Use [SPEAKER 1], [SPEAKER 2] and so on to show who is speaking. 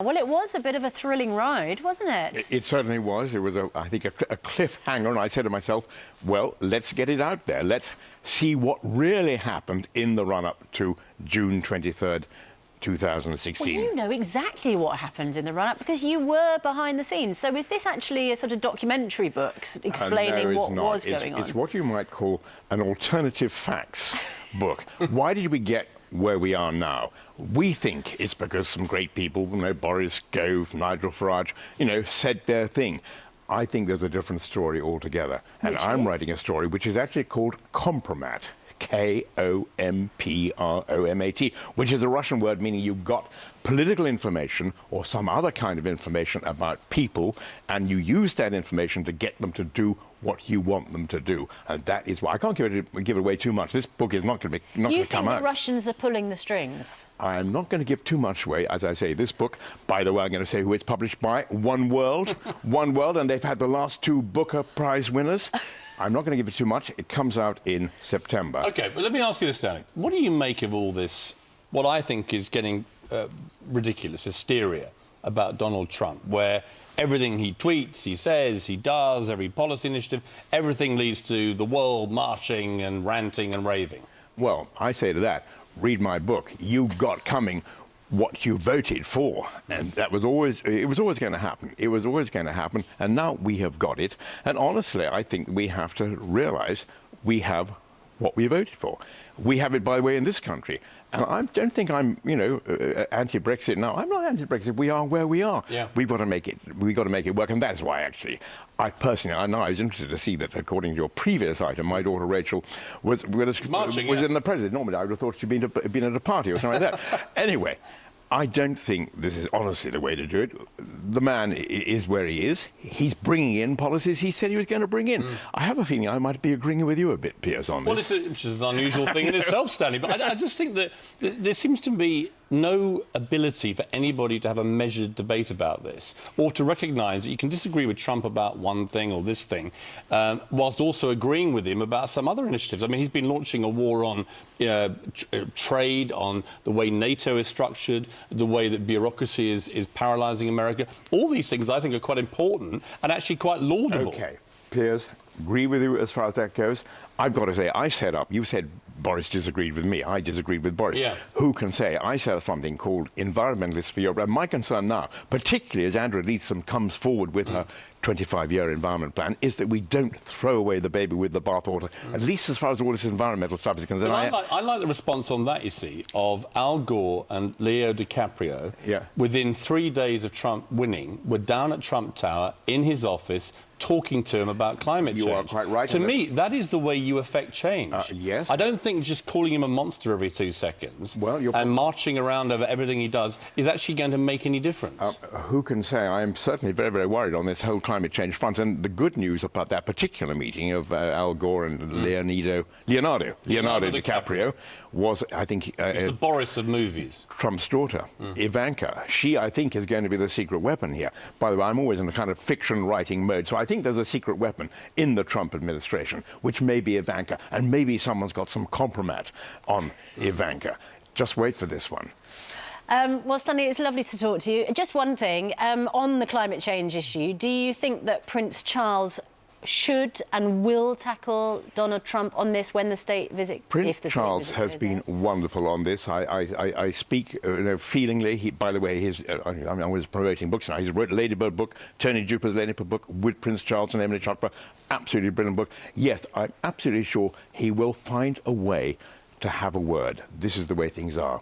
[SPEAKER 1] Well, it was a bit of a thrilling ride, wasn't it?
[SPEAKER 2] It certainly was. It was, I think, a cliffhanger, and I said to myself, well, let's get it out there. Let's see what really happened in the run-up to June 23rd, 2016.
[SPEAKER 1] Well, you know exactly what happened in the run-up because you were behind the scenes. So is this actually a sort of documentary book explaining what was going on?
[SPEAKER 2] It's what you might call an alternative facts book. Why did we get where we are now? We think it's because some great people, Boris, Gove, Nigel Farage, said their thing. I think there's a different story altogether. And I'm writing a story which is actually called Kompromat. Kompromat, which is a Russian word meaning you've got political information or some other kind of information about people, and you use that information to get them to do what you want them to do. And that is why I can't give it away too much. This book is not going to come out.
[SPEAKER 1] You think the Russians are pulling the strings?
[SPEAKER 2] I'm not going to give too much away. As I say, this book, by the way, I'm going to say who it's published by, One World, and they've had the last two Booker Prize winners. I'm not going to give it too much. It comes out in September.
[SPEAKER 3] OK, but let me ask you this, Stanley. What do you make of all this, what I think is getting ridiculous hysteria about Donald Trump, where everything he tweets, he says, he does, every policy initiative, everything leads to the world marching and ranting and raving? Well,
[SPEAKER 2] I say to that, read my book. You got coming what you voted for, and it was always going to happen. It was always going to happen, and now we have got it. And honestly, I think we have to realize we have what we voted for. We have it, by the way, in this country. And I don't think I'm, anti-Brexit now. I'm not anti-Brexit. We are where we are.
[SPEAKER 3] Yeah.
[SPEAKER 2] We've got to make it. We've got to make it work, and that's why, actually, I was interested to see that, according to your previous item, my daughter Rachel was in the president. Normally, I would have thought she'd been at a party or something like that. Anyway, I don't think this is honestly the way to do it. The man is where he is. He's bringing in policies he said he was going to bring in. I have a feeling I might be agreeing with you a bit, Piers, on this.
[SPEAKER 3] Well, it's an unusual thing in itself, Stanley, but I just think that there seems to be no ability for anybody to have a measured debate about this, or to recognise that you can disagree with Trump about one thing or this thing, whilst also agreeing with him about some other initiatives. I mean, he's been launching a war on trade, on the way NATO is structured, the way that bureaucracy is paralysing America. All these things, I think, are quite important and actually quite laudable.
[SPEAKER 2] OK, Piers, agree with you as far as that goes. I've got to say, you said Boris disagreed with me. I disagreed with Boris.
[SPEAKER 3] Yeah.
[SPEAKER 2] Who can say? I set up something called Environmentalists for Europe. And my concern now, particularly as Andrea Leadsom comes forward with her 25-year environment plan, is that we don't throw away the baby with the bathwater, at least as far as all this environmental stuff is concerned.
[SPEAKER 3] I like the response on that, you see, of Al Gore and Leo DiCaprio.
[SPEAKER 2] Yeah.
[SPEAKER 3] Within 3 days of Trump winning, were down at Trump Tower in his office talking to him about climate change.
[SPEAKER 2] You are quite right.
[SPEAKER 3] To me, that is the way you affect change.
[SPEAKER 2] Yes.
[SPEAKER 3] I don't think just calling him a monster every 2 seconds and marching around over everything he does is actually going to make any difference.
[SPEAKER 2] Who can say? I am certainly very, very worried on this whole climate change front. And the good news about that particular meeting of Al Gore and Leonardo DiCaprio was, I think...
[SPEAKER 3] it's the Boris of movies.
[SPEAKER 2] Trump's daughter, Ivanka. She, I think, is going to be the secret weapon here. By the way, I'm always in a kind of fiction writing mode, so I think there's a secret weapon in the Trump administration, which may be Ivanka, and maybe someone's got some compromat on Ivanka. Just wait for this one.
[SPEAKER 1] Well, Stanley, it's lovely to talk to you. Just one thing, on the climate change issue, do you think that Prince Charles should and will tackle Donald Trump on this when the state visit?
[SPEAKER 2] Prince Charles has been wonderful on this. I speak feelingly. By the way, I was promoting books now. He's wrote a Ladybird book, Tony Jupiter's Ladybird book with Prince Charles and Emily Chopra. Absolutely brilliant book. Yes, I'm absolutely sure he will find a way to have a word. This is the way things are.